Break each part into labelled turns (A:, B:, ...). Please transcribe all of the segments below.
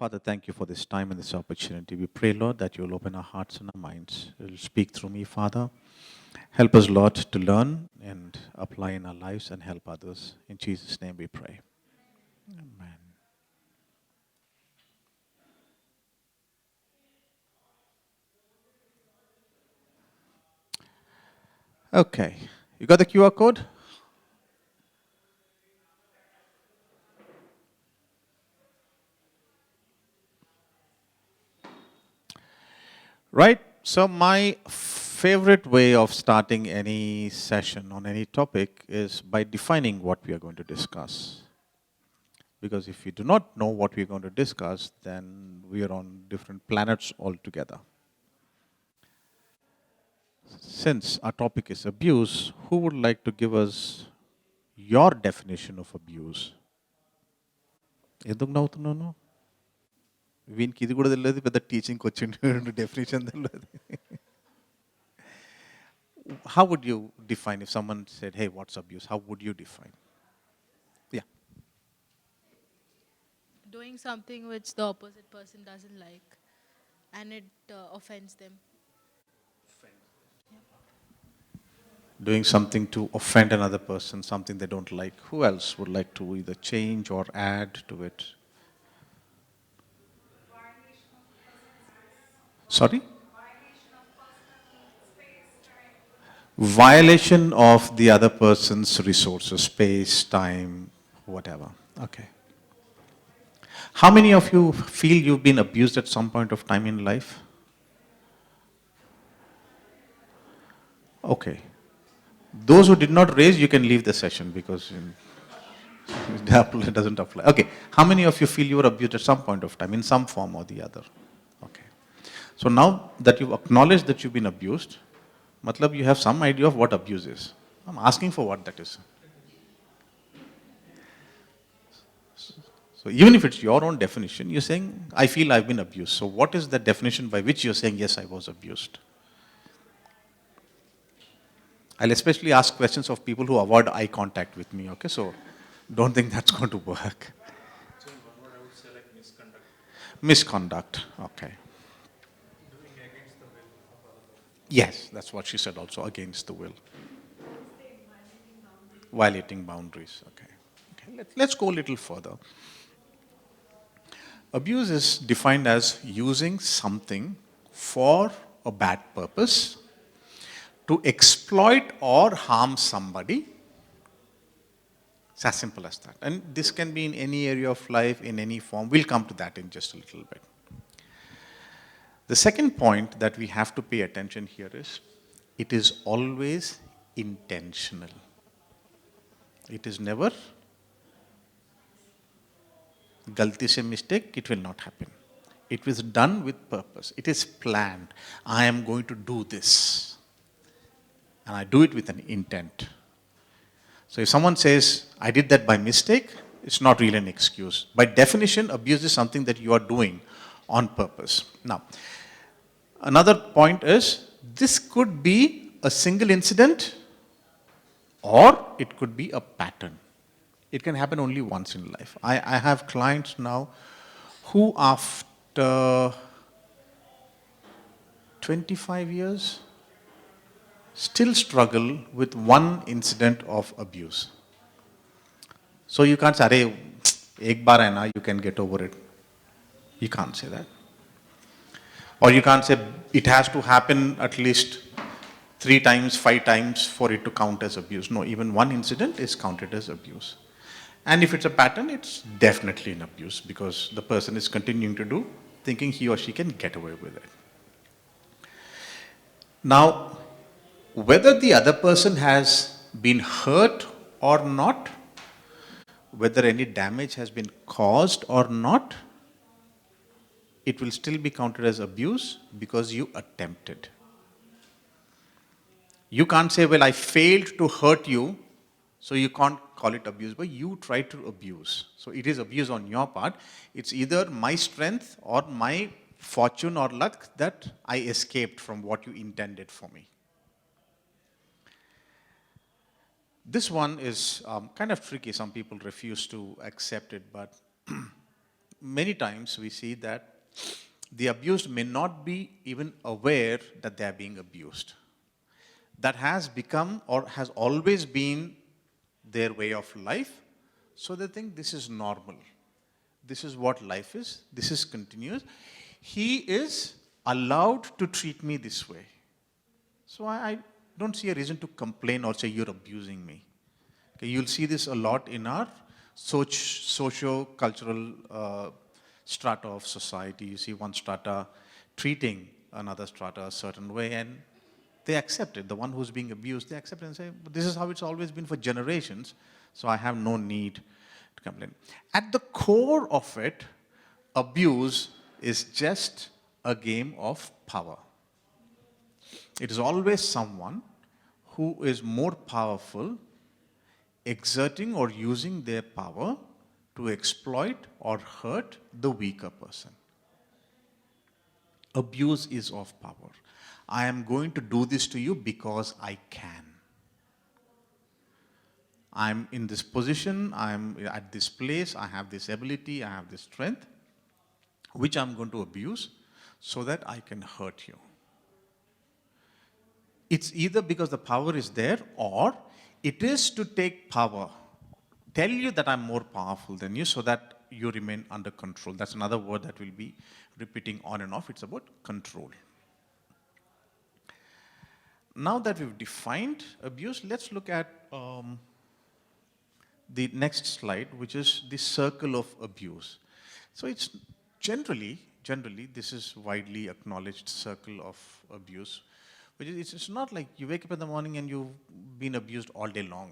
A: Father, thank you for this time and this opportunity. We pray, Lord, that you'll open our hearts and our minds. You'll speak through me, Father. Help us, Lord, to learn and apply in our lives and help others. In Jesus' name we pray. Amen. Okay. You got the QR code? Right. So my favorite way of starting any session on any topic is by defining what we are going to discuss. Because if we do not know what we're going to discuss, then we are on different planets altogether. Since our topic is abuse, who would like to give us your definition of abuse? ఎందుకు నవ్వుతున్నాను వీనికి ఇది కూడా తెలియదు పెద్ద టీచింగ్కి వచ్చిండు definition తెలియదు how would you define if someone said hey what's abuse, how would you define? Yeah.
B: Doing something which the opposite person doesn't like and it offends them.
A: Doing something to offend another person, something they don't like. Who else would like to either change or add to it? Sorry? Violation of the other person's resources, space, time, whatever. Okay. How many of you feel you've been abused at some point of time in life? Okay. Those who did not raise, you can leave the session because it doesn't apply. Okay. How many of you feel you were abused at some point of time in some form or the other? Okay. So now that you've acknowledged that you've been abused, matlab you have some idea of what abuse is. I'm asking for what that is. So even if it's your own definition, you're saying, I feel I've been abused. So what is the definition by which you're saying, yes, I was abused? I'll especially ask questions of people who avoid eye contact with me, okay? So don't think that's going to work.
C: So in one word, I would say like misconduct.
A: Misconduct, okay.
C: Doing against the will of other person.
A: Yes, that's what she said also, against the will. Violating boundaries, okay. Let's go a little further. Abuse is defined as using something for a bad purpose to exploit or harm somebody. It's as simple as that. And this can be in any area of life, in any form. We'll come to that in just a little bit. The second point that we have to pay attention here is, it is always intentional. It is never galti se mistake, it will not happen. It was done with purpose. It is planned. I am going to do this. And I do it with an intent. So if someone says, I did that by mistake, it's not really an excuse. By definition, abuse is something that you are doing on purpose. Now, another point is, this could be a single incident or it could be a pattern. It can happen only once in life. I have clients now who after 25 years still struggle with one incident of abuse. So you can't say, "Arey, ek baar hai na, you can get over it." You can't say that. Or you can't say it has to happen at least 3 times, 5 times for it to count as abuse. No, even one incident is counted as abuse. And if it's a pattern, it's definitely an abuse because the person is continuing to do, thinking he or she can get away with it. Now, whether the other person has been hurt or not, whether any damage has been caused or not, it will still be counted as abuse because you attempted. You can't say, well, I failed to hurt you, so you can't call it abuse, but you tried to abuse. So it is abuse on your part. It's either my strength or my fortune or luck that I escaped from what you intended for me. This one is kind of tricky. Some people refuse to accept it, but many times we see that the abused may not be even aware that they are being abused. That has become or has always been their way of life, so they think this is normal. This is what life is, this is continuous. He is allowed to treat me this way. So I don't see a reason to complain or say you're abusing me. Okay, you'll see this a lot in our socio-cultural strata of society. You see one strata treating another strata a certain way, and they accept it. The one who's being abused, they accept it and say, this is how it's always been for generations, so I have no need to complain. At the core of it, abuse is just a game of power. It is always someone who is more powerful exerting or using their power to exploit or hurt the weaker person. Abuse is of power. I am going to do this to you because I can. I'm in this position, I'm at this place, I have this ability, I have this strength, which I'm going to abuse so that I can hurt you. It's either because the power is there, or it is to take power, tell you that I'm more powerful than you so that you remain under control. That's another word that we'll be repeating on and off. It's about control. Now that we've defined abuse, let's look at the next slide, which is the circle of abuse. So it's generally, this is widely acknowledged circle of abuse, which is, it's not like you wake up in the morning and you've been abused all day long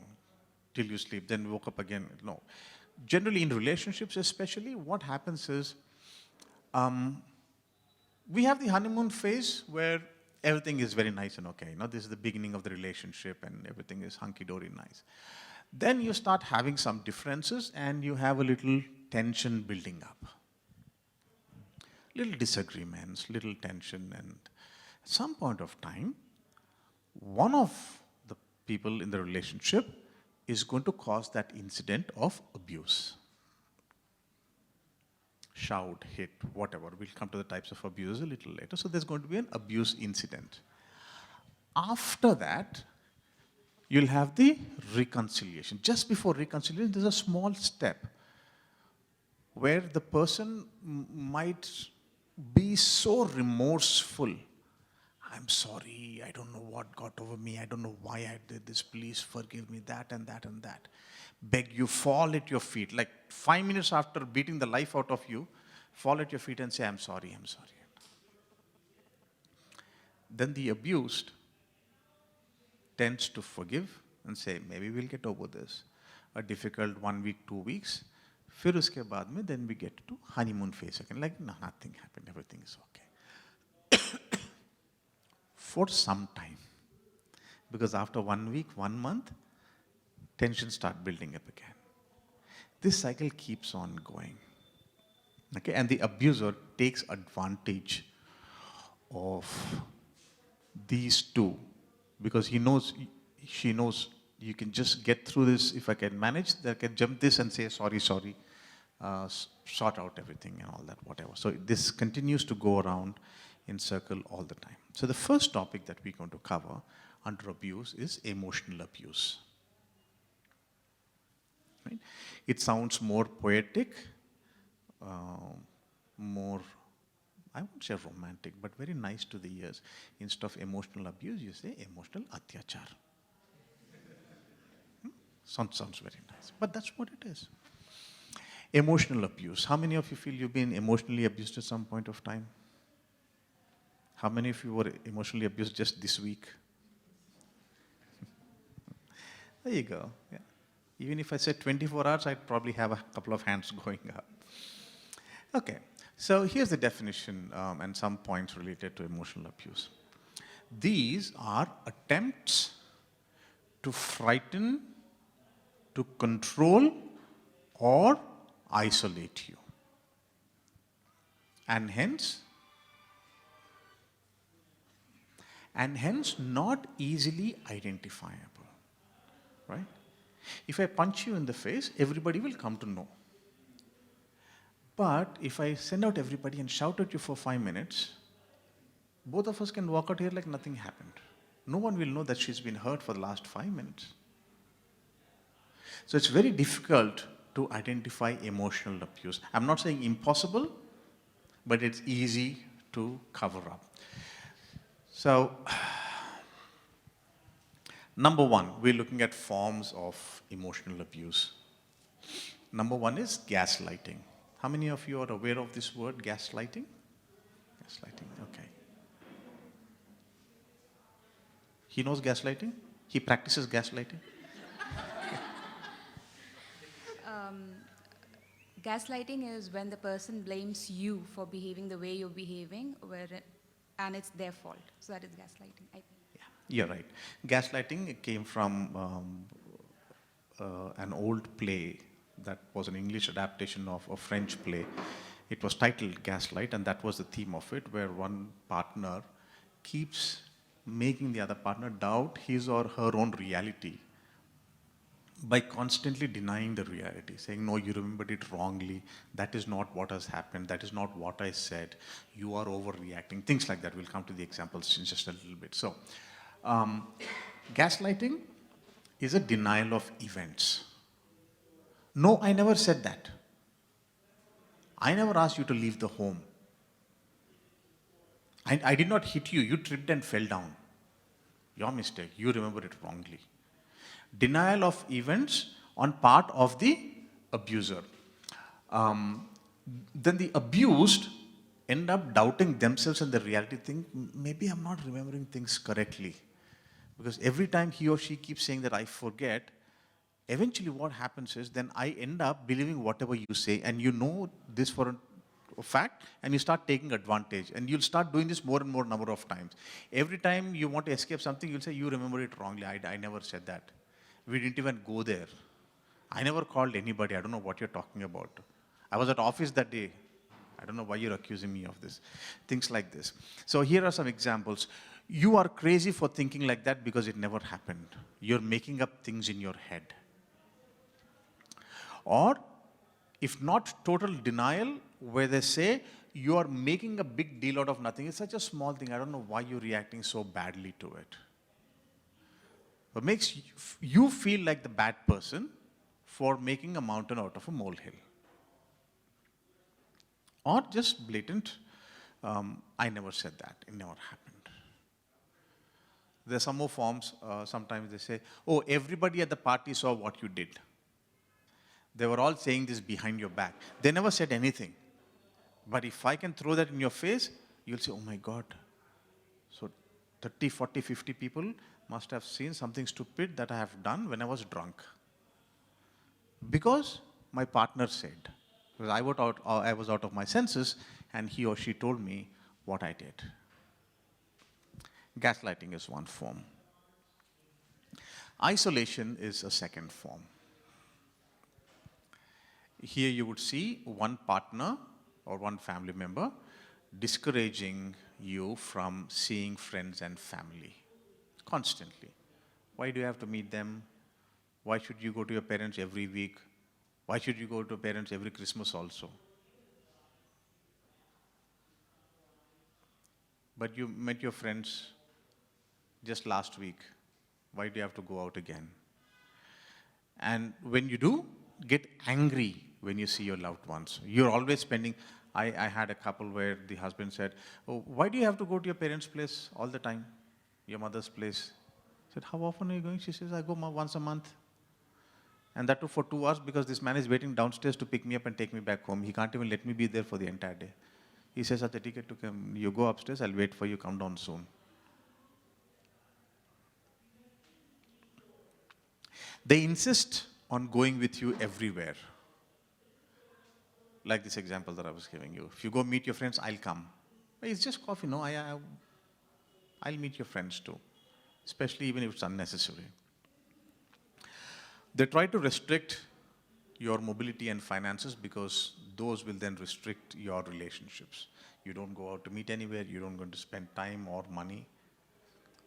A: till you sleep, then woke up again. No. Generally in relationships especially, what happens is, we have the honeymoon phase where everything is very nice and okay. This is the beginning of the relationship and everything is hunky-dory nice. Then you start having some differences and you have a little tension building up. Little disagreements, little tension, and at some point of time, one of the people in the relationship is going to cause that incident of abuse. Shout, hit, whatever. We'll come to the types of abuse a little later. So there's going to be an abuse incident. After that, you'll have the reconciliation. Just before reconciliation, there's a small step where the person might be so remorseful. I'm sorry, I don't know what got over me, I don't know why I did this, please forgive me, that and that and that. Beg you, fall at your feet, like 5 minutes after beating the life out of you, fall at your feet and say, I'm sorry, I'm sorry. Then the abused tends to forgive and say, maybe we'll get over this. A difficult 1 week, 2 weeks. फिर उसके बाद में then we get to honeymoon phase again. Like, no, nothing happened, everything is okay. For some time. Because after 1 week, 1 month, tensions start building up again. This cycle keeps on going. Okay, and the abuser takes advantage of these two because he knows, she knows, you can just get through this. If I can manage, I can jump this and say, sorry, sorry, sort out everything and all that, whatever. So this continues to go around in circle all the time. So the first topic that we're going to cover under abuse is emotional abuse. Right? It sounds more poetic, more, I won't say romantic, but very nice to the ears. Instead of emotional abuse, you say emotional atyachar. Sounds very nice, but that's what it is. Emotional abuse. How many of you feel you've been emotionally abused at some point of time? How many of you were emotionally abused just this week? There you go. Yeah. Even if I said 24 hours, I'd probably have a couple of hands going up. Okay, so here's the definition and some points related to emotional abuse. These are attempts to frighten, to control, or isolate you. And hence not easily identifiable, right? If I punch you in the face, everybody will come to know. But if I send out everybody and shout at you for 5 minutes, both of us can walk out here like nothing happened. No one will know that she's been hurt for the last 5 minutes. So it's very difficult to identify emotional abuse. I'm not saying impossible, but it's easy to cover up. So, number one, we're looking at forms of emotional abuse. Number one is gaslighting. How many of you are aware of this word, gaslighting? Gaslighting, okay. He knows gaslighting? He practices gaslighting?
D: Gaslighting is when the person blames you for behaving the way you're behaving, and it's their fault. So that is gaslighting, I think.
A: Yeah, you're right. Gaslighting came from an old play that was an English adaptation of a French play. It was titled Gaslight, and that was the theme of it, where one partner keeps making the other partner doubt his or her own reality by constantly denying the reality, saying, no, you remembered it wrongly, that is not what has happened, that is not what I said, you are overreacting, things like that. We'll come to the examples in just a little bit. So, gaslighting is a denial of events. No, I never said that. I never asked you to leave the home. I did not hit you, you tripped and fell down. Your mistake, you remember it wrongly. Denial of events on part of the abuser. Then the abused end up doubting themselves and the reality, think, maybe I'm not remembering things correctly. Because every time he or she keeps saying that I forget, eventually what happens is then I end up believing whatever you say, and you know this for a fact, and you start taking advantage, and you'll start doing this more and more number of times. Every time you want to escape something, you'll say, you remember it wrongly, I never said that. We didn't even go there. I never called anybody, I don't know what you're talking about. I was at office that day. I don't know why you're accusing me of this. Things like this. So here are some examples. You are crazy for thinking like that because it never happened. You're making up things in your head. Or, if not total denial, where they say, you are making a big deal out of nothing. It's such a small thing. I don't know why you're reacting so badly to it. It makes you feel like the bad person for making a mountain out of a molehill. Or just blatant, I never said that, it never happened. There are some more forms, sometimes they say, oh, everybody at the party saw what you did. They were all saying this behind your back. They never said anything. But if I can throw that in your face, you'll say, oh my God. So 30, 40, 50 people must have seen something stupid that I have done when I was drunk. Because my partner said. Because I was out of my senses, and he or she told me what I did. Gaslighting is one form. Isolation is a second form. Here you would see one partner or one family member discouraging you from seeing friends and family constantly. Why do you have to meet them? Why should you go to your parents every week? Why should you go to parents every Christmas also? But you met your friends just last week. Why do you have to go out again? And when you do, get angry when you see your loved ones. You're always spending, I had a couple where the husband said, oh, why do you have to go to your parents' place all the time? Your mother's place. I said, how often are you going? She says, I go once a month. And that too for 2 hours because this man is waiting downstairs to pick me up and take me back home. He can't even let me be there for the entire day. He says, at the ticket to come, you go upstairs, I'll wait for you, come down soon. They insist on going with you everywhere. Like this example that I was giving you. If you go meet your friends, I'll come. It's just coffee. No, I'll meet your friends too. Especially even if it's unnecessary. They try to restrict your mobility and finances because those will then restrict your relationships. You don't go out to meet anywhere, you don't go to spend time or money.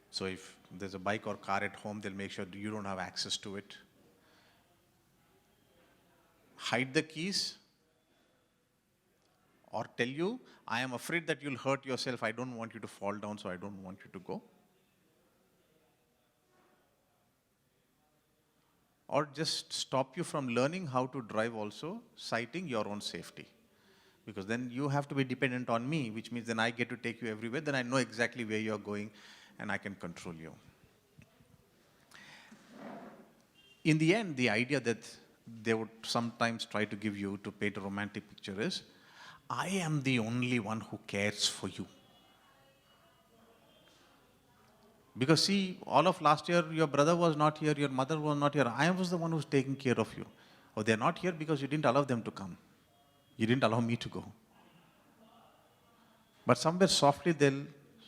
A: So if there's a bike or car at home, they'll make sure you don't have access to it. Hide the keys. or tell you, I am afraid that you'll hurt yourself, I don't want you to fall down, so I don't want you to go. Or just stop you from learning how to drive also, citing your own safety. Because then you have to be dependent on me, which means then I get to take you everywhere, then I know exactly where you're going and I can control you. In the end, the idea that they would sometimes try to give you to paint a romantic picture is, I am the only one who cares for you. Because see, all of last year, your brother was not here, your mother was not here, I was the one who's taking care of you. Or they're not here because you didn't allow them to come. You didn't allow me to go. But somewhere softly they'll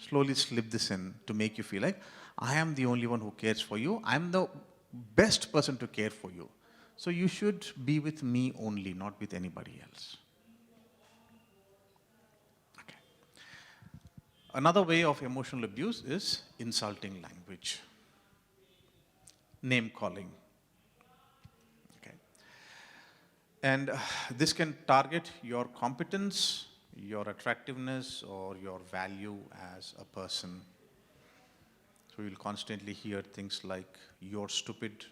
A: slowly slip this in to make you feel like, I am the only one who cares for you. I'm the best person to care for you. So you should be with me only, not with anybody else. Okay. Another way of emotional abuse is insulting language, name calling. Okay. And this can target your competence, your attractiveness, or your value as a person. So you'll constantly hear things like, you're stupid,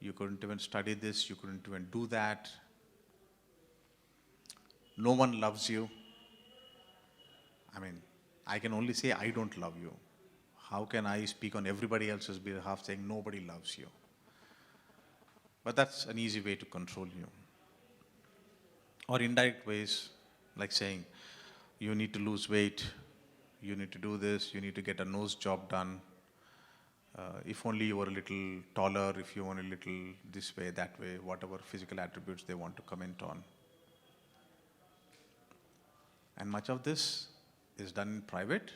A: you couldn't even study this, you couldn't even do that, no one loves you. I mean, I can only say I don't love you. How can I speak on everybody else's behalf saying nobody loves you? But that's an easy way to control you. Or indirect ways, like saying, you need to lose weight, you need to do this, you need to get a nose job done. If only you were a little taller, if you were a little this way, that way, whatever physical attributes they want to comment on. And much of this is done in private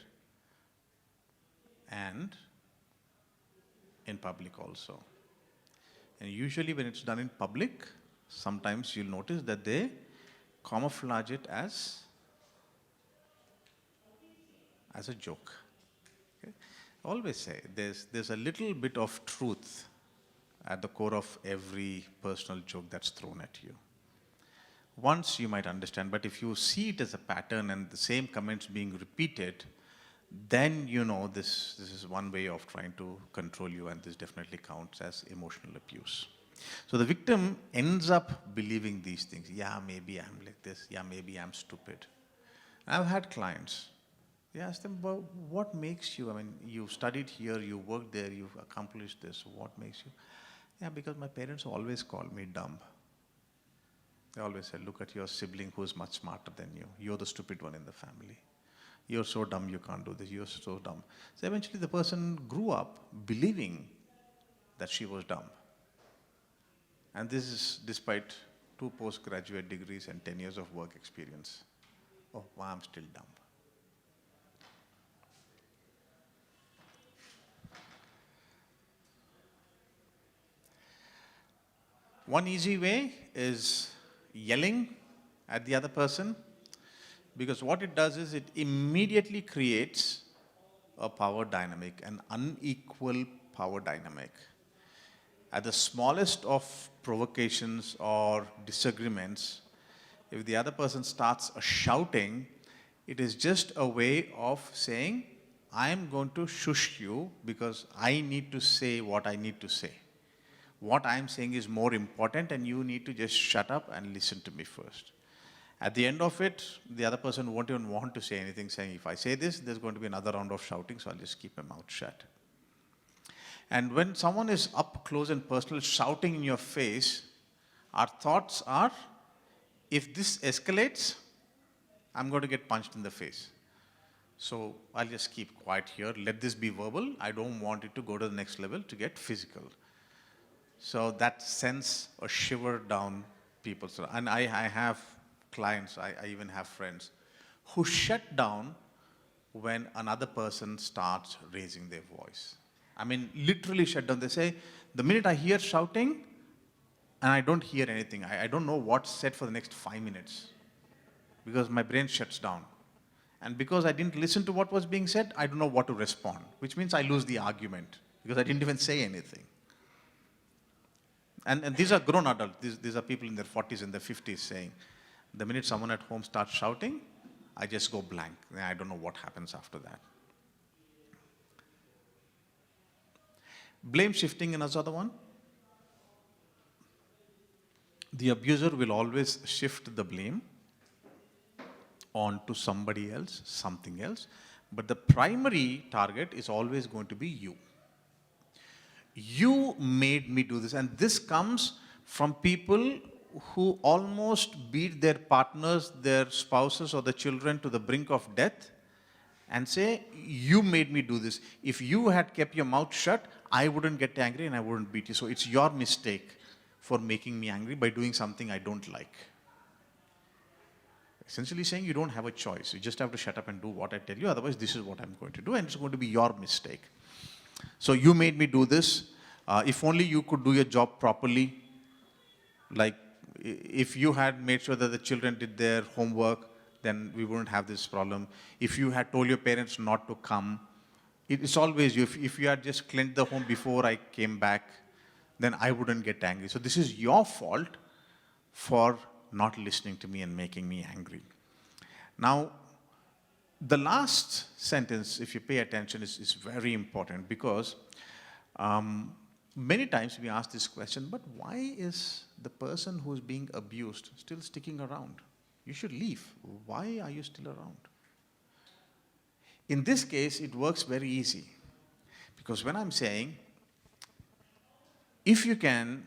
A: and in public also. And usually when it's done in public, sometimes you'll notice that they camouflage it as a joke. Okay? I always say there's a little bit of truth at the core of every personal joke that's thrown at you. Once you might understand, but if you see it as a pattern and the same comments being repeated, then you know this is one way of trying to control you, and this definitely counts as emotional abuse. So the victim ends up believing these things. Yeah, maybe I'm like this. Yeah, maybe I'm stupid. I've had clients. They ask them, well, what makes you, I mean, you studied here, you worked there, you've accomplished this, what makes you? Yeah, because my parents always called me dumb. They always said, look at your sibling who's much smarter than you. You're the stupid one in the family. You're so dumb, you can't do this, you're so dumb. So eventually the person grew up believing that she was dumb. And this is despite 2 postgraduate degrees and 10 years of work experience. Oh, why I'm still dumb. One easy way is yelling at the other person, because what it does is it immediately creates a power dynamic, an unequal power dynamic. At the smallest of provocations or disagreements, if the other person starts shouting, it is just a way of saying, I am going to shush you because I need to say what I need to say. What I am saying is more important and you need to just shut up and listen to me first. At the end of it, the other person won't even want to say anything, saying, if I say this, there's going to be another round of shouting, so I'll just keep my mouth shut. And when someone is up close and personal shouting in your face, our thoughts are, if this escalates, I'm going to get punched in the face. So I'll just keep quiet here, let this be verbal, I don't want it to go to the next level to get physical. So that sends a shiver down people. So, and I have clients, I even have friends who shut down when another person starts raising their voice. I mean, literally shut down. They say, the minute I hear shouting, and I don't hear anything, I don't know what's said for the next 5 minutes, because my brain shuts down. And because I didn't listen to what was being said, I don't know what to respond, which means I lose the argument, because I didn't even say anything. And these are grown adults. These are people in their 40s and their 50s saying, The minute someone at home starts shouting, I just go blank. I don't know what happens after that. Blame shifting is another one. The abuser will always shift the blame onto somebody else, something else, but the primary target is always going to be you. You made me do this, and this comes from people who almost beat their partners, their spouses, or the children to the brink of death and say, you made me do this. If you had kept your mouth shut, I wouldn't get angry and I wouldn't beat you. So it's your mistake for making me angry by doing something I don't like. Essentially saying you don't have a choice. You just have to shut up and do what I tell you. Otherwise, this is what I'm going to do, and it's going to be your mistake. So you made me do this. If only you could do your job properly. Like if you had made sure that the children did their homework, then we wouldn't have this problem. If you had told your parents not to come, it's always you. If you had just cleaned the home before I came back, then I wouldn't get angry. So this is your fault for not listening to me and making me angry. Now, the last sentence, if you pay attention, is very important because many times we ask this question, but why is the person who's being abused still sticking around? You should leave. Why are you still around? In this case, it works very easy. Because when I'm saying, if you can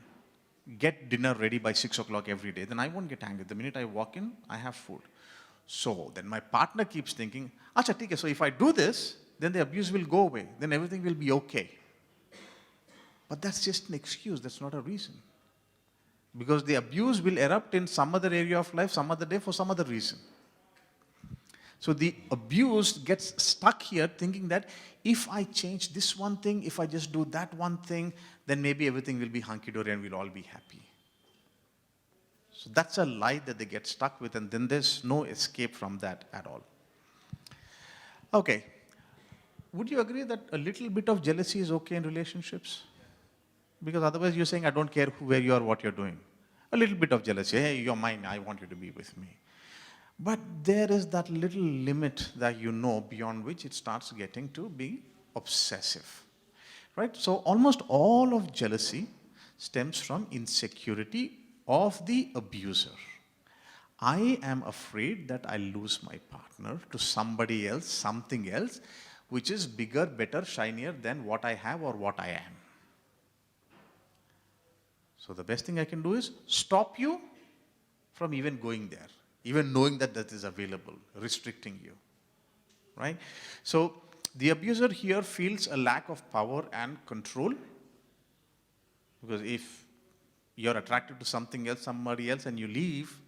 A: get dinner ready by 6 o'clock every day, then I won't get angry. The minute I walk in, I have food. So then my partner keeps thinking, Acha, theek hai, so if I do this, then the abuse will go away. Then everything will be okay. But that's just an excuse. That's not a reason. Because the abuse will erupt in some other area of life, some other day, for some other reason. So the abused gets stuck here thinking that if I change this one thing, if I just do that one thing, then maybe everything will be hunky-dory and we'll all be happy. So that's a lie that they get stuck with, and then there's no escape from that at all. Okay. Would you agree that a little bit of jealousy is okay in relationships? Because otherwise you're saying, I don't care where you are, what you're doing. A little bit of jealousy. Hey, you're mine, I want you to be with me. But there is that little limit that you know beyond which it starts getting to be obsessive. Right? So almost all of jealousy stems from insecurity of the abuser. I am afraid that I'll lose my partner to somebody else, something else, which is bigger, better, shinier than what I have or what I am. So the best thing I can do is stop you from even going there, even knowing that that is available, restricting you, right? So the abuser here feels a lack of power and control, because if you're attracted to something else, somebody else, and you leave,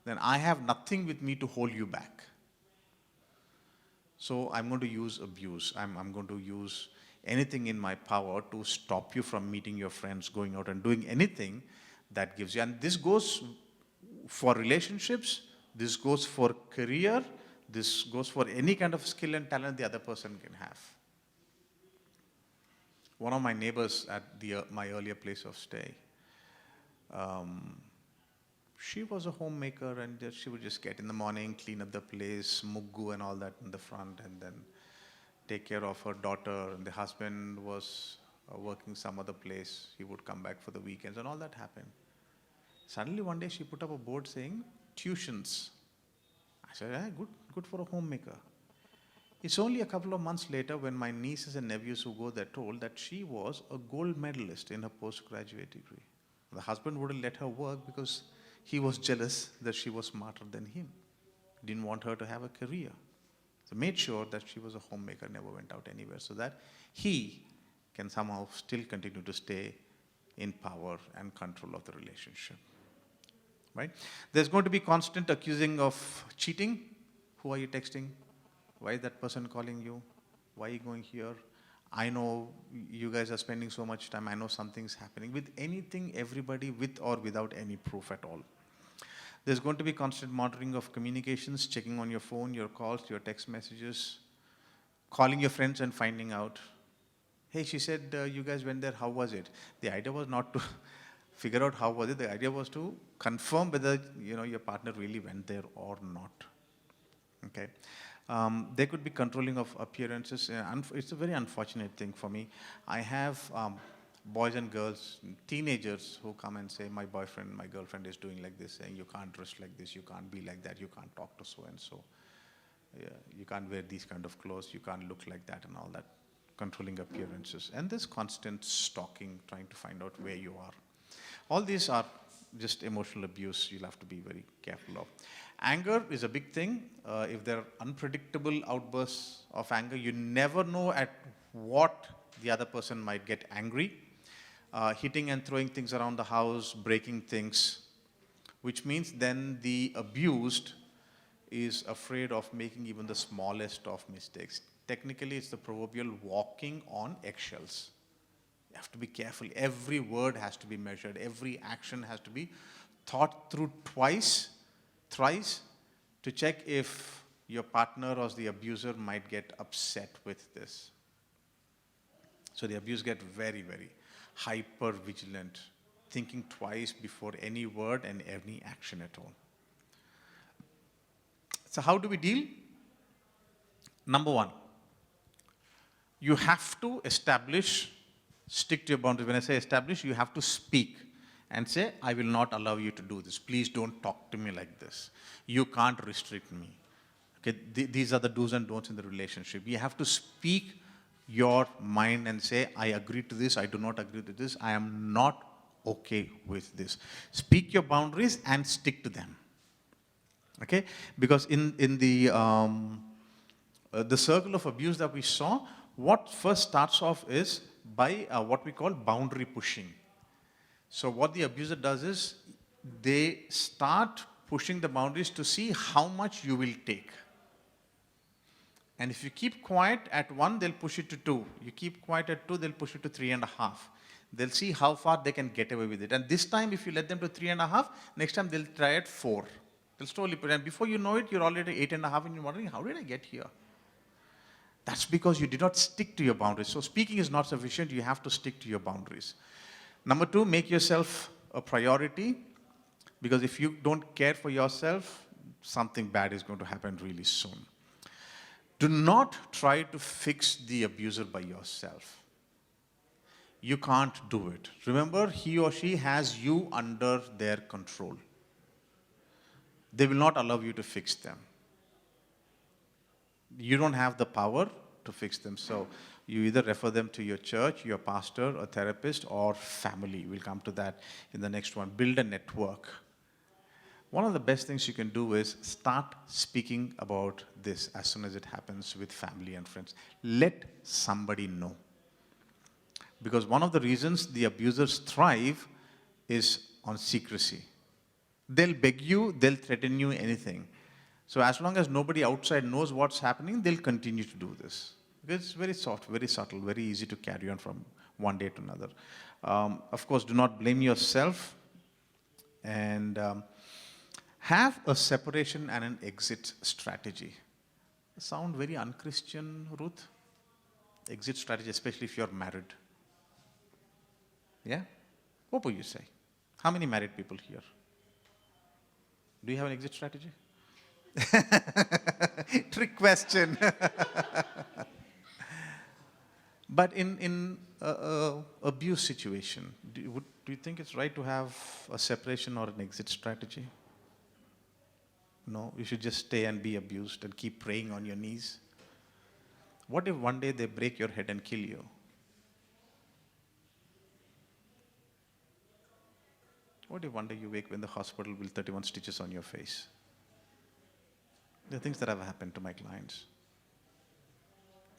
A: then I have nothing with me to hold you back. So I'm going to use abuse. I'm going to use anything in my power to stop you from meeting your friends, going out and doing anything that gives you. And this goes for relationships, this goes for career, this goes for any kind of skill and talent the other person can have. One of my neighbors at my earlier place of stay, she was a homemaker, and she would just get in the morning, clean up the place, muggu and all that in the front, and then take care of her daughter. And the husband was working some other place. He would come back for the weekends, and all that happened. Suddenly one day she put up a board saying, tuitions. I said, good for a homemaker. It's only a couple of months later when my nieces and nephews who go there told that she was a gold medalist in her postgraduate degree. The husband wouldn't let her work because he was jealous that she was smarter than him. He didn't want her to have a career. So made sure that she was a homemaker, never went out anywhere, so that he can somehow still continue to stay in power and control of the relationship. Right? There's going to be constant accusing of cheating. Who are you texting? Why is that person calling you? Why are you going here? I know you guys are spending so much time. I know something's happening. With anything, everybody, with or without any proof at all. There's going to be constant monitoring of communications, checking on your phone, your calls, your text messages, calling your friends and finding out, hey, she said you guys went there, how was it? The idea was not to figure out how was it. The idea was to confirm whether your partner really went there or not. Okay. There could be controlling of appearances. It's a very unfortunate thing for me. I have boys and girls, teenagers who come and say, my boyfriend, my girlfriend is doing like this, saying you can't dress like this, you can't be like that, you can't talk to so-and-so. Yeah, you can't wear these kind of clothes, you can't look like that and all that. Controlling appearances. And this constant stalking, trying to find out where you are. All these are just emotional abuse you'll have to be very careful of. Anger is a big thing. If there are unpredictable outbursts of anger, you never know at what the other person might get angry. Hitting and throwing things around the house, breaking things, which means then the abused is afraid of making even the smallest of mistakes. Technically, it's the proverbial walking on eggshells. You have to be careful. Every word has to be measured. Every action has to be thought through twice, thrice, to check if your partner or the abuser might get upset with this. So the abused get very, very hyper vigilant, thinking twice before any word and any action at all. So how do we deal? Number one, you have to stick to your boundaries. When I say establish, you have to speak and say, I will not allow you to do this. Please don't talk to me like this. You can't restrict me. Okay, these are the do's and don'ts in the relationship. You have to speak your mind and say, I agree to this, I do not agree to this, I am not okay with this. Speak your boundaries and stick to them. Okay, because in the circle of abuse that we saw, what first starts off is by what we call boundary pushing. So what the abuser does is, they start pushing the boundaries to see how much you will take. And if you keep quiet at 1, they'll push it to 2. You keep quiet at 2, they'll push it to 3.5. They'll see how far they can get away with it. And this time, if you let them to 3.5, next time they'll try at 4. They'll slowly put it. And before you know it, you're already 8.5 and you're wondering, how did I get here? That's because you did not stick to your boundaries. So speaking is not sufficient. You have to stick to your boundaries. Number 2, make yourself a priority. Because if you don't care for yourself, something bad is going to happen really soon. Do not try to fix the abuser by yourself. You can't do it. Remember, he or she has you under their control. They will not allow you to fix them. You don't have the power to fix them. So you either refer them to your church, your pastor, a therapist, or family. We'll come to that in the next one. Build a network. One of the best things you can do is start speaking about this as soon as it happens with family and friends. Let somebody know. Because one of the reasons the abusers thrive is on secrecy. They'll beg you, they'll threaten you, anything. So as long as nobody outside knows what's happening, they'll continue to do this. Because it's very soft, very subtle, very easy to carry on from one day to another. Of course, do not blame yourself. And have a separation and an exit strategy. Sound very unchristian, Ruth? Exit strategy, especially if you're married. Yeah? What would you say? How many married people here? Do you have an exit strategy? Trick question. But in abuse situation, do you think it's right to have a separation or an exit strategy? No, you should just stay and be abused and keep praying on your knees. What if one day they break your head and kill you? What if one day you wake up in the hospital with 31 stitches on your face? There are things that have happened to my clients.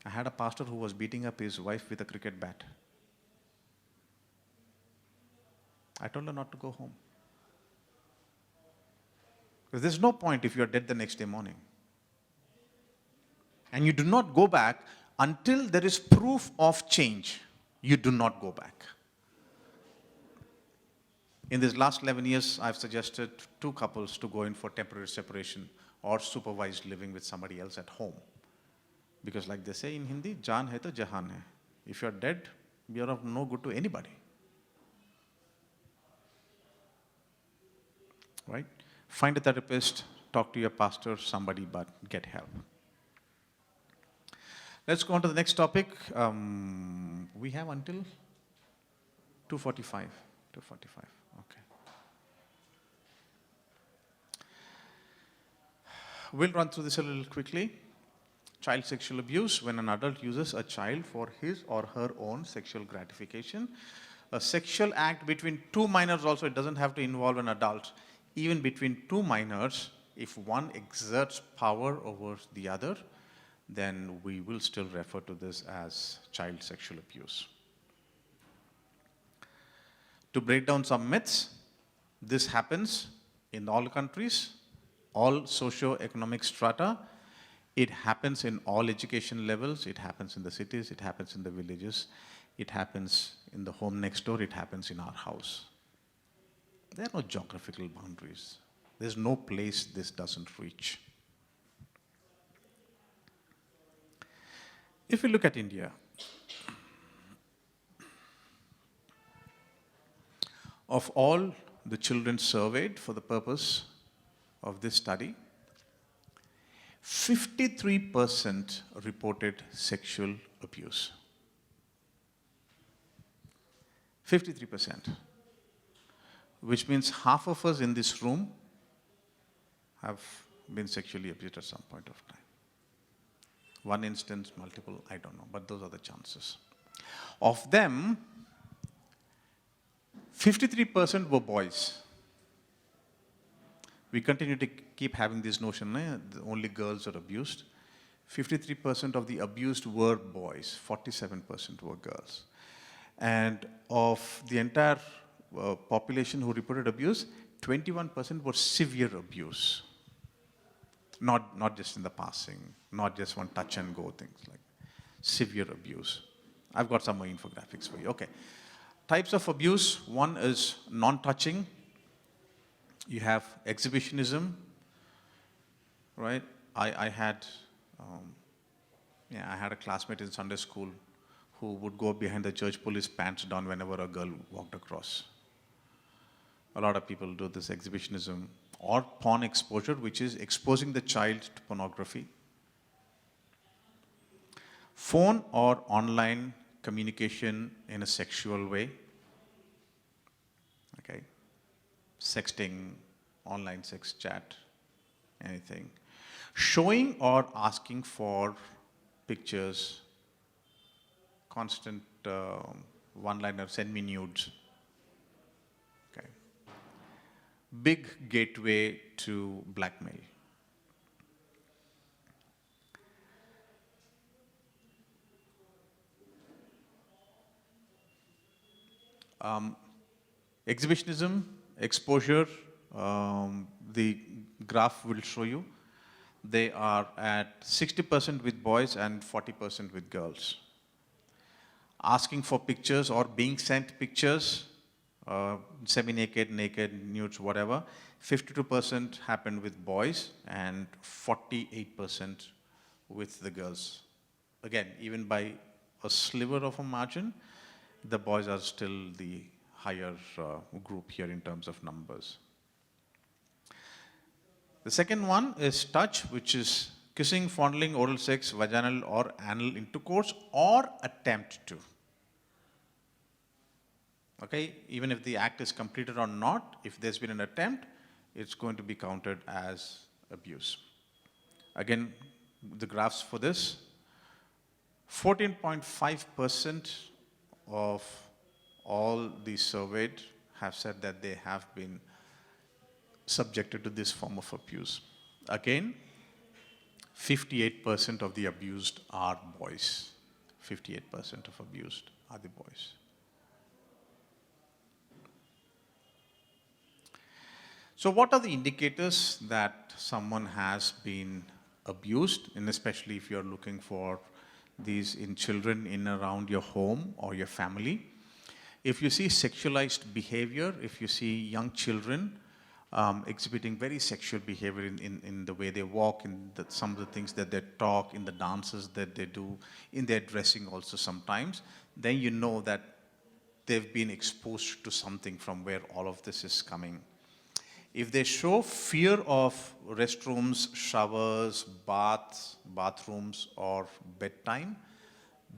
A: I had a pastor who was beating up his wife with a cricket bat. I told her not to go home. Because there's no point if you're dead the next day morning. And you do not go back until there is proof of change. You do not go back. In these last 11 years, I've suggested 2 couples to go in for temporary separation or supervised living with somebody else at home. Because like they say in Hindi, jaan hai to jahan hai. If you're dead, you're of no good to anybody. right? Find a therapist, talk to your pastor, somebody, but get help. Let's go on to the next topic. We have until 2:45. 2:45, okay. We'll run through this a little quickly. Child sexual abuse, when an adult uses a child for his or her own sexual gratification. A sexual act between two minors also, it doesn't have to involve an adult. Even between two minors, if one exerts power over the other, then we will still refer to this as child sexual abuse. To break down some myths, this happens in all countries, all socio-economic strata. It happens in all education levels. It happens in the cities. It happens in the villages. It happens in the home next door. It happens in our house. There are no geographical boundaries. There's no place this doesn't reach. If we look at India, of all the children surveyed for the purpose of this study, 53% reported sexual abuse. 53%. Which means half of us in this room have been sexually abused at some point of time. One instance, multiple, I don't know, but those are the chances. Of them, 53% were boys. We continue to keep having this notion, only girls are abused. 53% of the abused were boys, 47% were girls. And of the entire population who reported abuse, 21% were severe abuse. Not just in the passing, not just one touch and go things, like severe abuse. I've got some more infographics for you. Okay. Types of abuse, one is non-touching. You have exhibitionism, right? I had a classmate in Sunday school who would go behind the church, pull his pants down whenever a girl walked across. A lot of people do this exhibitionism. Or porn exposure, which is exposing the child to pornography. Phone or online communication in a sexual way. Okay. Sexting, online sex chat, anything. Showing or asking for pictures, constant one-liner, send me nudes. Okay. Big gateway to blackmail. Exhibitionism, exposure, the graph will show you. They are at 60% with boys and 40% with girls. Asking for pictures or being sent pictures, semi-naked, naked, nudes, whatever, 52% happened with boys and 48% with the girls. Again, even by a sliver of a margin, the boys are still the higher group here in terms of numbers. The second one is touch, which is kissing, fondling, oral sex, vaginal or anal intercourse, or attempt to. Okay, even if the act is completed or not, if there's been an attempt, it's going to be counted as abuse. Again, the graphs for this, 14.5% of all the surveyed have said that they have been subjected to this form of abuse. Again, 58% of the abused are boys. 58% of abused are the boys. So what are the indicators that someone has been abused, and especially if you're looking for these in children in around your home or your family? If you see sexualized behavior, if you see young children exhibiting very sexual behavior in the way they walk, in some of the things that they talk, in the dances that they do, in their dressing also sometimes, then you know that they've been exposed to something from where all of this is coming. If they show fear of restrooms, showers, baths, bathrooms, or bedtime,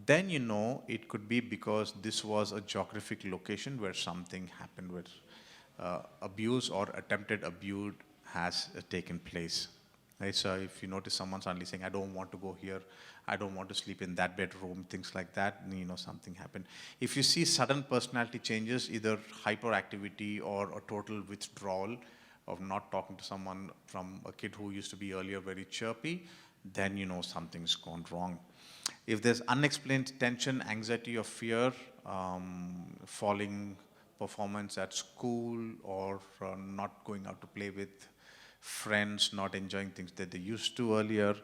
A: then you know it could be because this was a geographic location where something happened, where abuse or attempted abuse has taken place. Right? So if you notice someone suddenly saying, I don't want to go here, I don't want to sleep in that bedroom, things like that, you know something happened. If you see sudden personality changes, either hyperactivity or a total withdrawal of not talking to someone, from a kid who used to be earlier very chirpy, then you know something's gone wrong. If there's unexplained tension, anxiety, or fear, falling performance at school, or not going out to play with friends, not enjoying things that they used to earlier,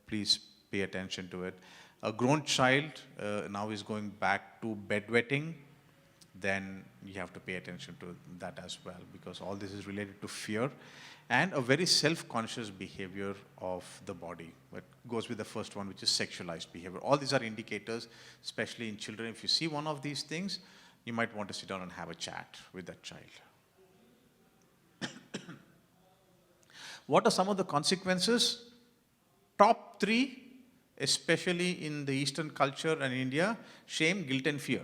A: please pay attention to it. A grown child now is going back to bedwetting, then you have to pay attention to that as well, because all this is related to fear and a very self-conscious behavior of the body. It goes with the first one, which is sexualized behavior. All these are indicators, especially in children. If you see one of these things, you might want to sit down and have a chat with that child. What are some of the consequences? Top three, especially in the Eastern culture and India: shame, guilt, and fear.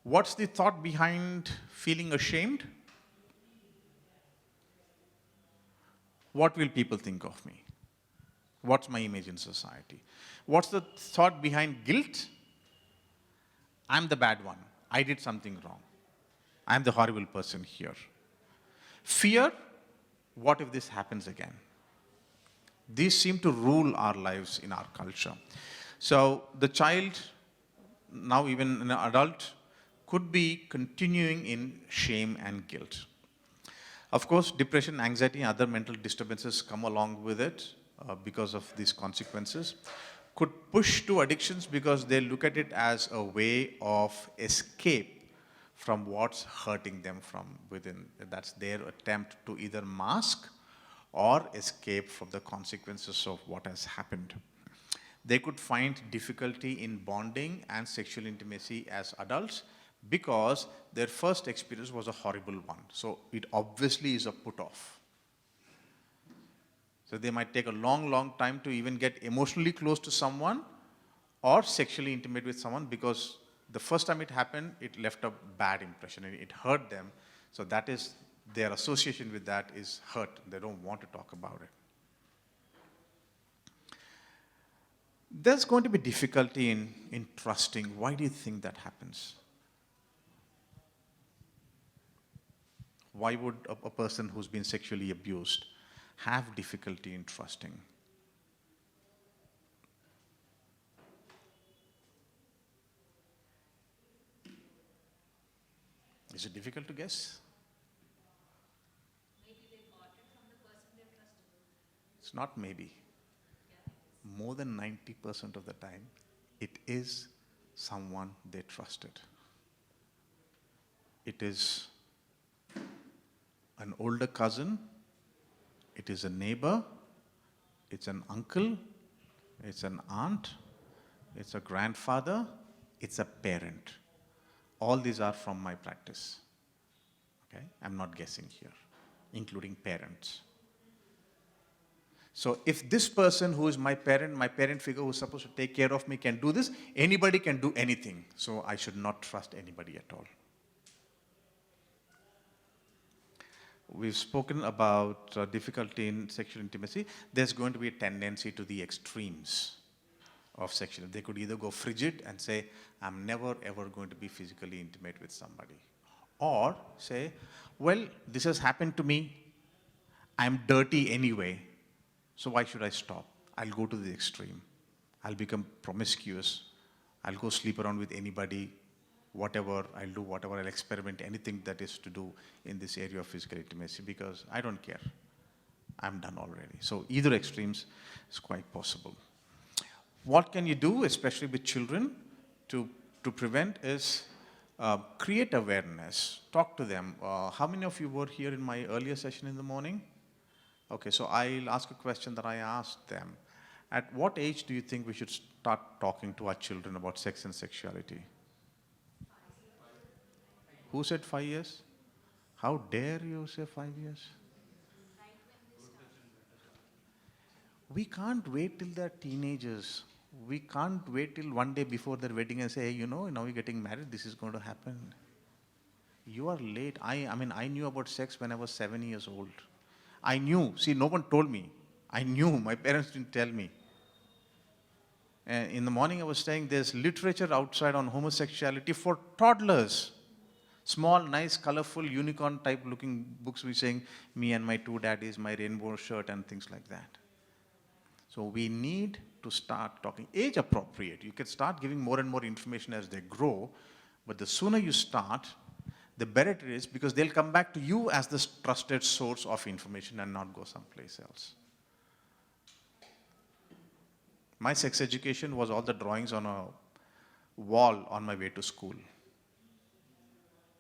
A: What's the thought behind feeling ashamed? What will people think of me? What's my image in society? What's the thought behind guilt? I'm the bad one. I did something wrong. I'm the horrible person here. Fear, what if this happens again? These seem to rule our lives in our culture. So the child, now even an adult, could be continuing in shame and guilt. Of course, depression, anxiety, and other mental disturbances come along with it because of these consequences. Could push to addictions because they look at it as a way of escape from what's hurting them from within. That's their attempt to either mask or escape from the consequences of what has happened. They could find difficulty in bonding and sexual intimacy as adults because their first experience was a horrible one. So it obviously is a put-off. So they might take a long, long time to even get emotionally close to someone or sexually intimate with someone, because the first time it happened, it left a bad impression and it hurt them. So that is, their association with that is hurt. They don't want to talk about it. There's going to be difficulty in trusting. Why do you think that happens? Why would a person who's been sexually abused have difficulty in trusting? Is it difficult to guess?
E: Maybe they got it from the person they trusted.
A: It's not maybe. More than 90% of the time, it is someone they trusted. It is an older cousin, it is a neighbor, it's an uncle, it's an aunt, it's a grandfather, it's a parent. All these are from my practice. Okay? I'm not guessing here, including parents. So if this person who is my parent figure who's supposed to take care of me can do this, anybody can do anything. So I should not trust anybody at all. We've spoken about difficulty in sexual intimacy. There's going to be a tendency to the extremes of sexual. They could either go frigid and say, I'm never ever going to be physically intimate with somebody. Or say, well, this has happened to me. I'm dirty anyway. So why should I stop? I'll go to the extreme. I'll become promiscuous. I'll go sleep around with anybody. Whatever I'll do, whatever I'll experiment, anything that is to do in this area of physical intimacy, because I don't care. I'm done already. So either extremes is quite possible. What can you do, especially with children, to prevent is create awareness. Talk to them. How many of you were here in my earlier session in the morning? Okay, so I'll ask a question that I asked them. At what age do you think we should start talking to our children about sex and sexuality? Who said 5 years? How dare you say 5 years? We can't wait till they're teenagers. We can't wait till one day before their wedding and say, hey, now you're getting married, this is going to happen. You are late. I knew about sex when I was 7 years old. I knew. See, no one told me. I knew. My parents didn't tell me. And in the morning, I was saying there's literature outside on homosexuality for toddlers. Small, nice, colorful, unicorn type looking books. We're saying, me and my two daddies, my rainbow shirt, and things like that. So we need to start talking age appropriate. You can start giving more and more information as they grow, but the sooner you start, the better it is, because they'll come back to you as the trusted source of information and not go someplace else. My sex education was all the drawings on a wall on my way to school.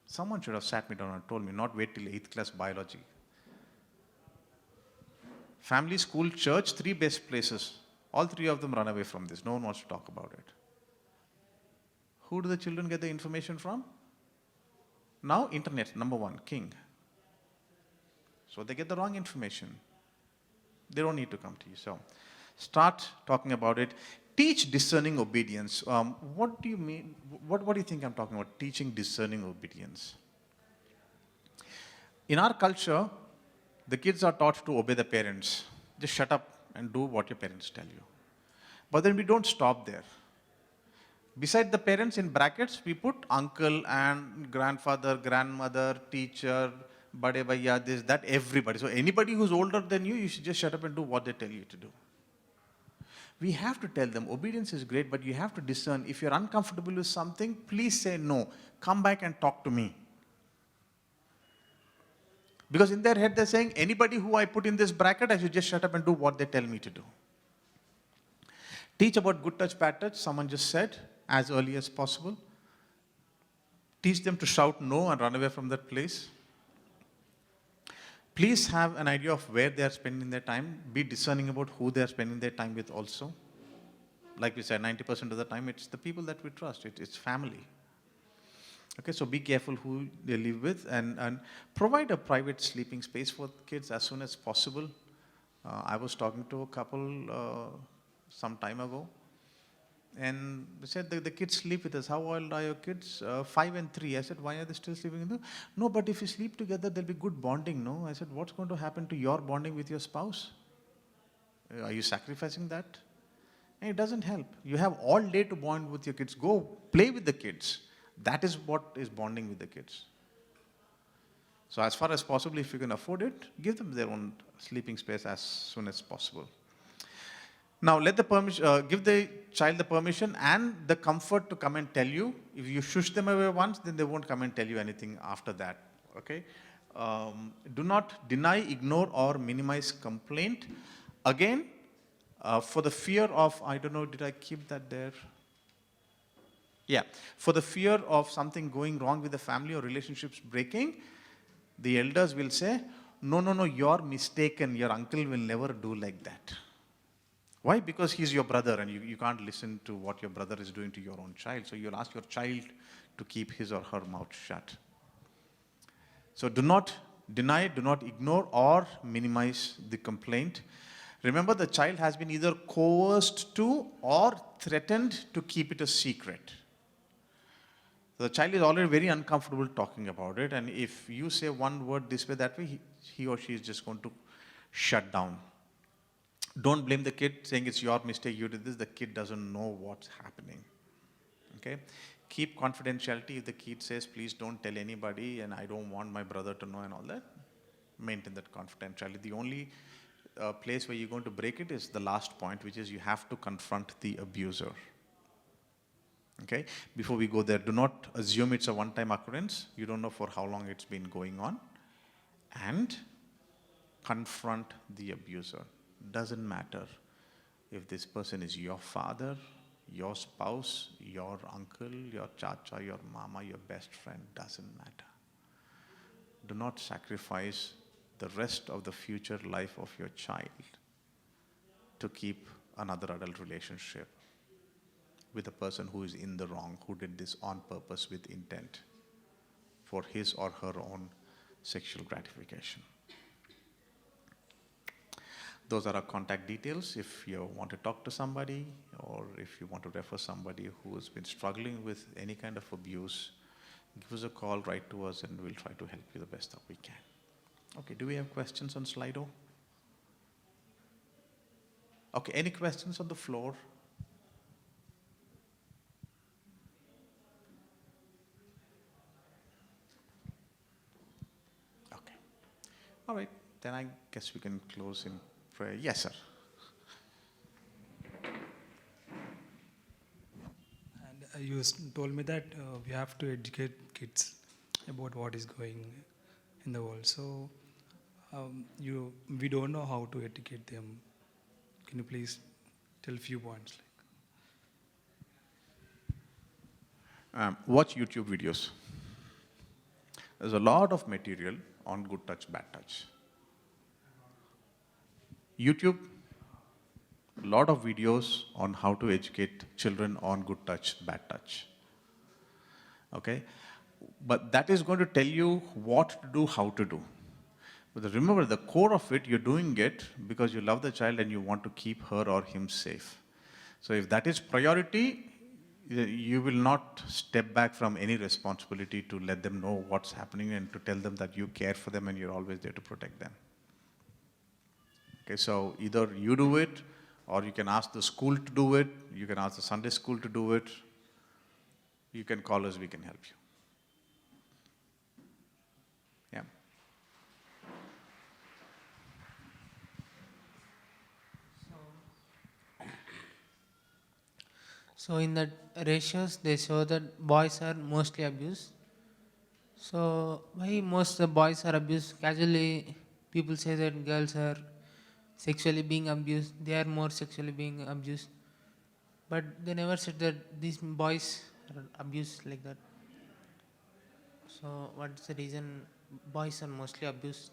A: Someone should have sat me down and told me, not wait till 8th class biology. Family, school, church, 3 best places. All 3 of them run away from this. No one wants to talk about it. Who do the children get the information from? Now, internet, number 1, king. So they get the wrong information. They don't need to come to you. So start talking about it. Teach discerning obedience. What do you mean? What do you think I'm talking about? Teaching discerning obedience. In our culture, the kids are taught to obey the parents. Just shut up and do what your parents tell you. But then we don't stop there. Beside the parents, in brackets, we put uncle and grandfather, grandmother, teacher, bade bhaiya, this, that, everybody. So anybody who's older than you, you should just shut up and do what they tell you to do. We have to tell them, obedience is great, but you have to discern. If you're uncomfortable with something, please say no. Come back and talk to me. Because in their head, they're saying, anybody who I put in this bracket, I should just shut up and do what they tell me to do. Teach about good touch, bad touch, someone just said, as early as possible. Teach them to shout no and run away from that place. Please have an idea of where they are spending their time. Be discerning about who they are spending their time with also. Like we said, 90% of the time, it's the people that we trust. It's family. Okay, so be careful who they live with, and provide a private sleeping space for kids as soon as possible. I was talking to a couple some time ago, and they said the kids sleep with us. How old are your kids? 5 and 3. I said, why are they still sleeping with you? No, but if you sleep together, there'll be good bonding, no? I said, what's going to happen to your bonding with your spouse? Are you sacrificing that? And it doesn't help. You have all day to bond with your kids. Go play with the kids. That is what is bonding with the kids. So as far as possible, if you can afford it, give them their own sleeping space as soon as possible. Now, give the child the permission and the comfort to come and tell you. If you shush them away once, then they won't come and tell you anything after that. Okay? Do not deny, ignore, or minimize complaint. Again, for the fear of, I don't know, did I keep that there? Yeah, for the fear of something going wrong with the family or relationships breaking, the elders will say, no, you're mistaken. Your uncle will never do like that. Why? Because he's your brother and you can't listen to what your brother is doing to your own child. So you'll ask your child to keep his or her mouth shut. So do not deny, do not ignore or minimize the complaint. Remember, the child has been either coerced to or threatened to keep it a secret. The child is already very uncomfortable talking about it, and if you say one word this way, that way, he or she is just going to shut down. Don't blame the kid saying it's your mistake, you did this. The kid doesn't know what's happening. Okay? Keep confidentiality. If the kid says, please don't tell anybody and I don't want my brother to know and all that, maintain that confidentiality. The only place where you're going to break it is the last point, which is you have to confront the abuser. Okay? Before we go there, do not assume it's a one-time occurrence. You don't know for how long it's been going on. And confront the abuser. Doesn't matter if this person is your father, your spouse, your uncle, your chacha, your mama, your best friend, doesn't matter. Do not sacrifice the rest of the future life of your child to keep another adult relationship with a person who is in the wrong, who did this on purpose with intent for his or her own sexual gratification. Those are our contact details. If you want to talk to somebody or if you want to refer somebody who has been struggling with any kind of abuse, give us a call, write to us, and we'll try to help you the best that we can. Okay, do we have questions on Slido? Okay, any questions on the floor? Okay. All right, then I guess we can close in prayer. Yes, sir.
F: And you told me that we have to educate kids about what is going in the world. So we don't know how to educate them. Can you please tell a few points?
A: Watch YouTube videos. There's a lot of material on good touch, bad touch. YouTube, a lot of videos on how to educate children on good touch, bad touch. Okay? But that is going to tell you what to do, how to do. But remember, the core of it, you're doing it because you love the child and you want to keep her or him safe. So if that is priority, you will not step back from any responsibility to let them know what's happening and to tell them that you care for them and you're always there to protect them. Okay, so either you do it, or you can ask the school to do it, you can ask the Sunday school to do it, you can call us, we can help you. Yeah.
G: So in the ratios, they show that boys are mostly abused. So why most the boys are abused? Casually, people say that girls are sexually being abused. They are more sexually being abused. But they never said that these boys are abused like that. So what's the reason boys are mostly abused?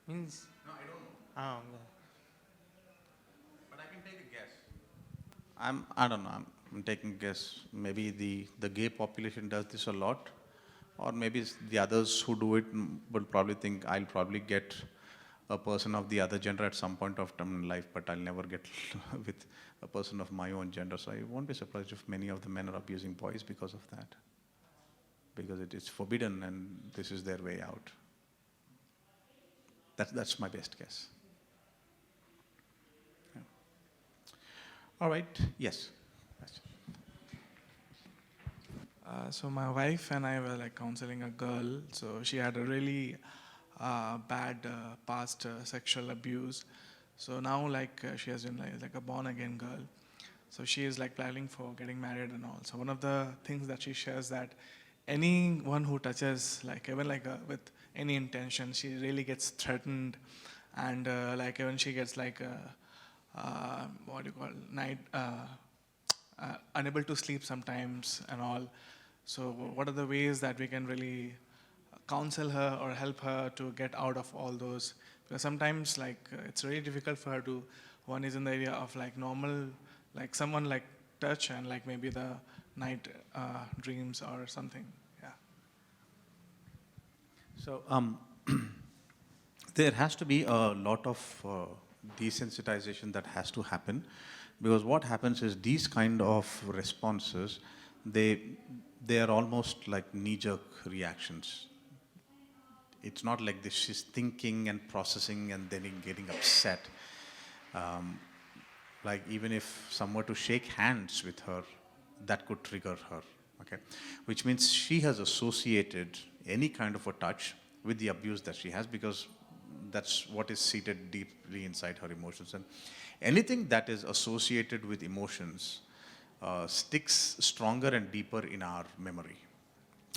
G: Means.
A: No, I don't know.
G: Ah, okay.
A: But I can take a guess. I don't know, I'm taking a guess. Maybe the gay population does this a lot, or maybe it's the others who do it will probably think I'll probably get a person of the other gender at some point of time in life, but I'll never get with a person of my own gender. So I won't be surprised if many of the men are abusing boys because of that. Because it is forbidden and this is their way out. That's my best guess. Yeah. All right, yes.
C: So my wife and I were like counseling a girl. So she had a really bad past sexual abuse. So now she has been like a born again girl. So she is like planning for getting married and all. So one of the things that she shares that anyone who touches even with any intention, she really gets threatened, and even she gets what do you call night unable to sleep sometimes and all. So what are the ways that we can really counsel her or help her to get out of all those? Because sometimes it's really difficult for her to, one is in the area of normal, someone touch and maybe the night dreams or something. Yeah.
A: So there has to be a lot of desensitization that has to happen, because what happens is these kind of responses, they are almost like knee-jerk reactions. It's not like this, she's thinking and processing and then getting upset. Like even if someone were to shake hands with her, that could trigger her, okay? Which means she has associated any kind of a touch with the abuse that she has, because that's what is seated deeply inside her emotions. And anything that is associated with emotions sticks stronger and deeper in our memory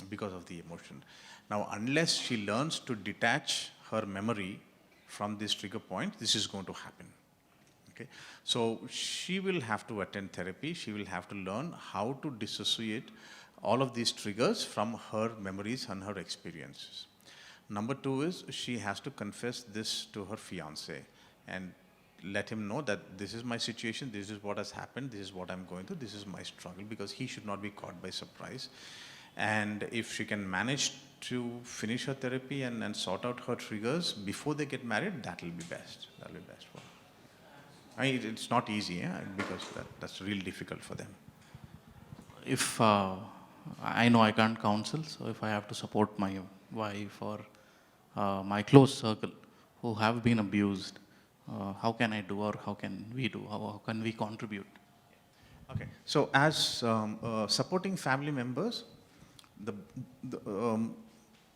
A: because of the emotion. Now, unless she learns to detach her memory from this trigger point, this is going to happen. Okay? So she will have to attend therapy. She will have to learn how to dissociate all of these triggers from her memories and her experiences. Number two is she has to confess this to her fiancé and let him know that this is my situation, this is what has happened, this is what I'm going through, this is my struggle, because he should not be caught by surprise. And if she can manage to finish her therapy and sort out her triggers before they get married, that will be best. That will be best for her. I mean, it's not easy, because that's really difficult for them.
H: If I know I can't counsel, so if I have to support my wife or my close circle who have been abused, how can I do, or how can we do? How can we contribute?
A: Okay, so as supporting family members, the, the, um,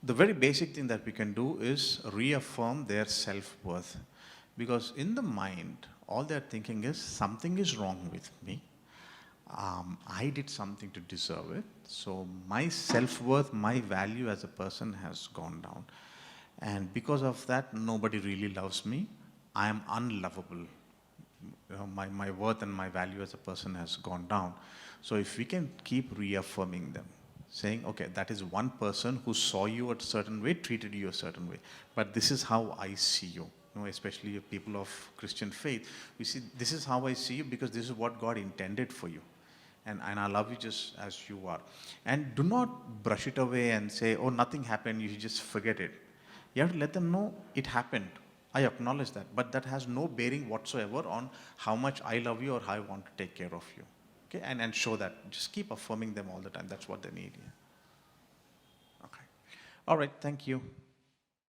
A: the very basic thing that we can do is reaffirm their self-worth. Because in the mind, all they're thinking is something is wrong with me. I did something to deserve it. So my self-worth, my value as a person has gone down. And because of that, nobody really loves me. I am unlovable. My worth and my value as a person has gone down. So if we can keep reaffirming them, saying, okay, that is one person who saw you a certain way, treated you a certain way, but this is how I see you. Especially people of Christian faith, we see this is how I see you because this is what God intended for you. And I love you just as you are. And do not brush it away and say, oh, nothing happened, you should just forget it. You have to let them know it happened. I acknowledge that, but that has no bearing whatsoever on how much I love you or how I want to take care of you. Okay, and show that. Just keep affirming them all the time. That's what they need. Yeah. Okay. All right, thank you.